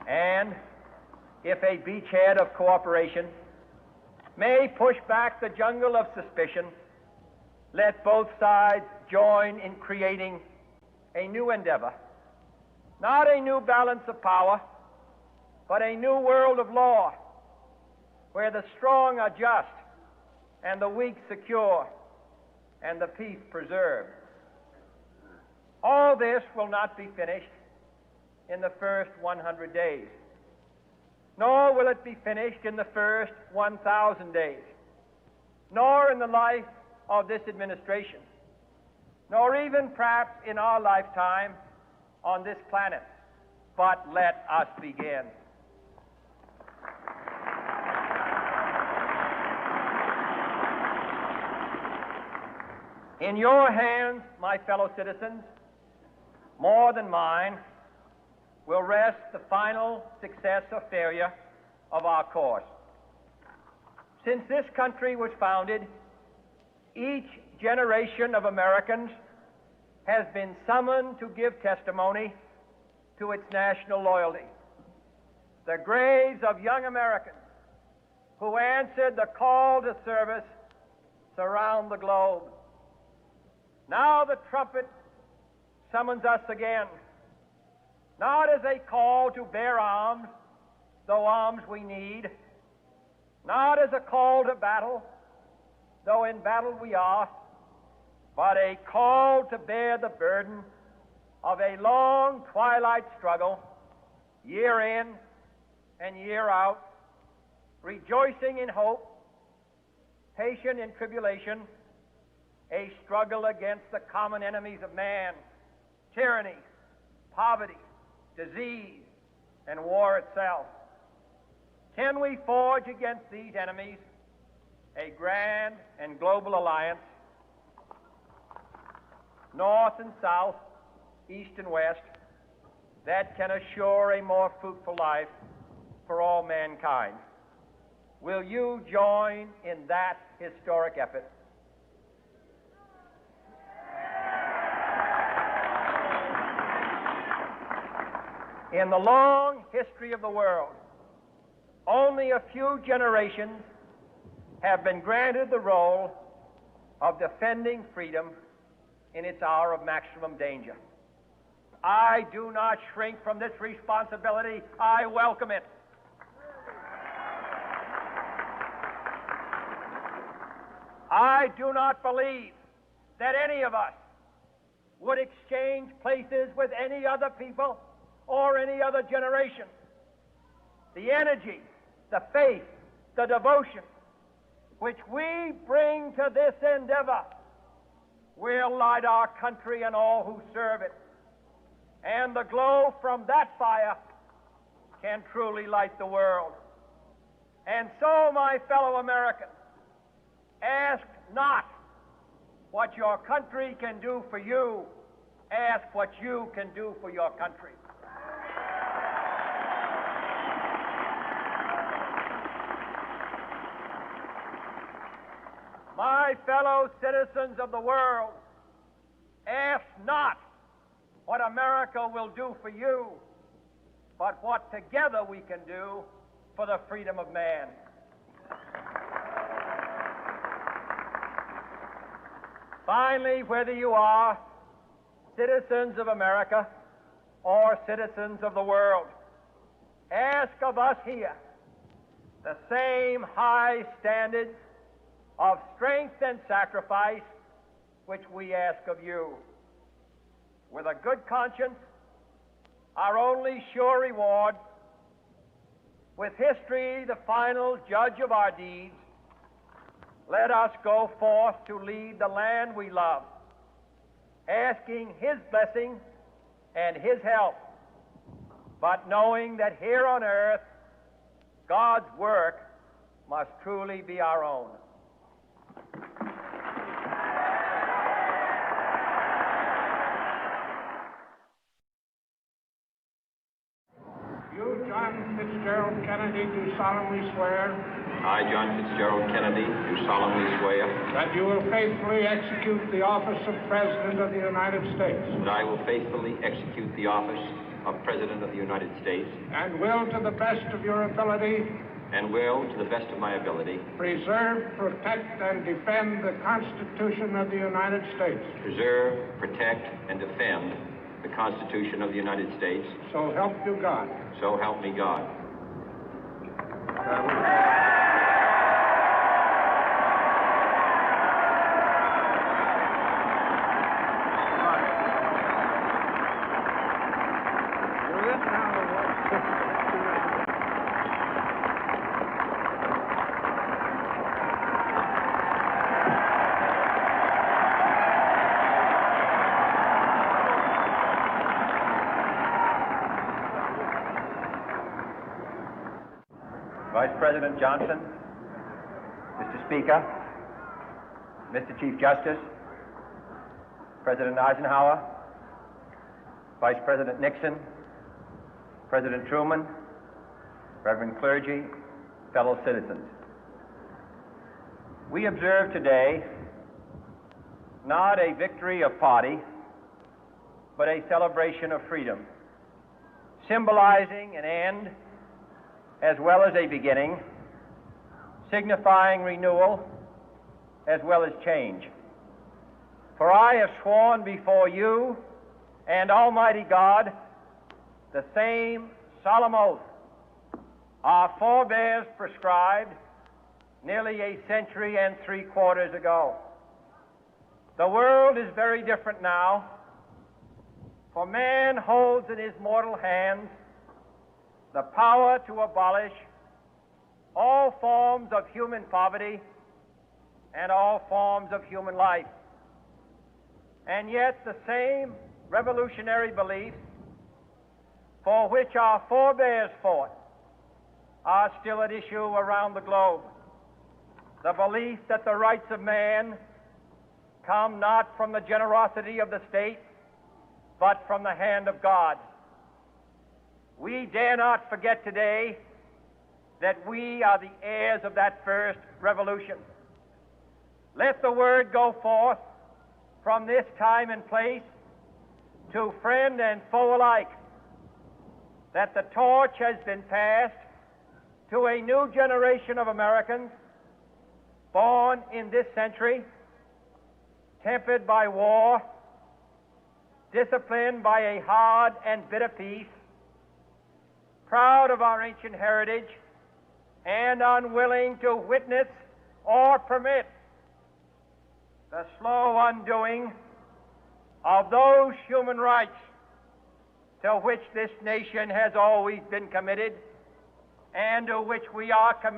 and, if a beachhead of cooperation, may push back the jungle of suspicion, let both sides join in creating a new endeavor, not a new balance of power, but a new world of law, where the strong are just and the weak secure and the peace preserved. All this will not be finished in the first 100 days, nor will it be finished in the first 1,000 days, nor in the life of this administration, nor even perhaps in our lifetime on this planet. But let us begin. In your hands, my fellow citizens, more than mine, will rest the final success or failure of our course. Since this country was founded, each generation of Americans has been summoned to give testimony to its national loyalty. The graves of young Americans who answered the call to service surround the globe. Now the trumpet summons us again, not as a call to bear arms, though arms we need, not as a call to battle, though in battle we are, but a call to bear the burden of a long twilight struggle, year in and year out, rejoicing in hope, patient in tribulation, a struggle against the common enemies of man, tyranny, poverty, disease, and war itself. Can we forge against these enemies a grand and global alliance, north and south, east and west, that can assure a more fruitful life for all mankind? Will you join in that historic effort? In the long history of the world, only a few generations have been granted the role of defending freedom in its hour of maximum danger. I do not shrink from this responsibility. I welcome it. I do not believe that any of us would exchange places with any other people or any other generation. The energy, the faith, the devotion which we bring to this endeavor will light our country and all who serve it. And the glow from that fire can truly light the world. And so, my fellow Americans, ask not what your country can do for you, ask what you can do for your country. My fellow citizens of the world, ask not what America will do for you, but what together we can do for the freedom of man. Finally, whether you are citizens of America or citizens of the world, ask of us here the same high standards of strength and sacrifice which we ask of you. With a good conscience, our only sure reward, with history the final judge of our deeds, let us go forth to lead the land we love, asking His blessing and His help, but knowing that here on earth, God's work must truly be our own. You, John Fitzgerald Kennedy, do solemnly swear I, John Fitzgerald Kennedy, do solemnly swear that you will faithfully execute the office of President of the United States that I will faithfully execute the office of President of the United States, and will, to the best of your ability, and will, to the best of my ability, preserve, protect, and defend the Constitution of the United States. preserve, protect, and defend the Constitution of the United States. So help you God. So help me God. Vice President Johnson, Mr. Speaker, Mr. Chief Justice, President Eisenhower, Vice President Nixon, President Truman, Reverend clergy, fellow citizens. We observe today not a victory of party, but a celebration of freedom, symbolizing an end as well as a beginning, signifying renewal as well as change. For I have sworn before you and Almighty God the same solemn oath our forebears prescribed nearly a century and 3/4 ago. The world is very different now, for man holds in his mortal hands the power to abolish all forms of human poverty and all forms of human life. And yet the same revolutionary beliefs for which our forebears fought are still at issue around the globe. The belief that the rights of man come not from the generosity of the state, but from the hand of God. We dare not forget today that we are the heirs of that first revolution. Let the word go forth from this time and place to friend and foe alike that the torch has been passed to a new generation of Americans born in this century, tempered by war, disciplined by a hard and bitter peace, proud of our ancient heritage, and unwilling to witness or permit the slow undoing of those human rights to which this nation has always been committed and to which we are committed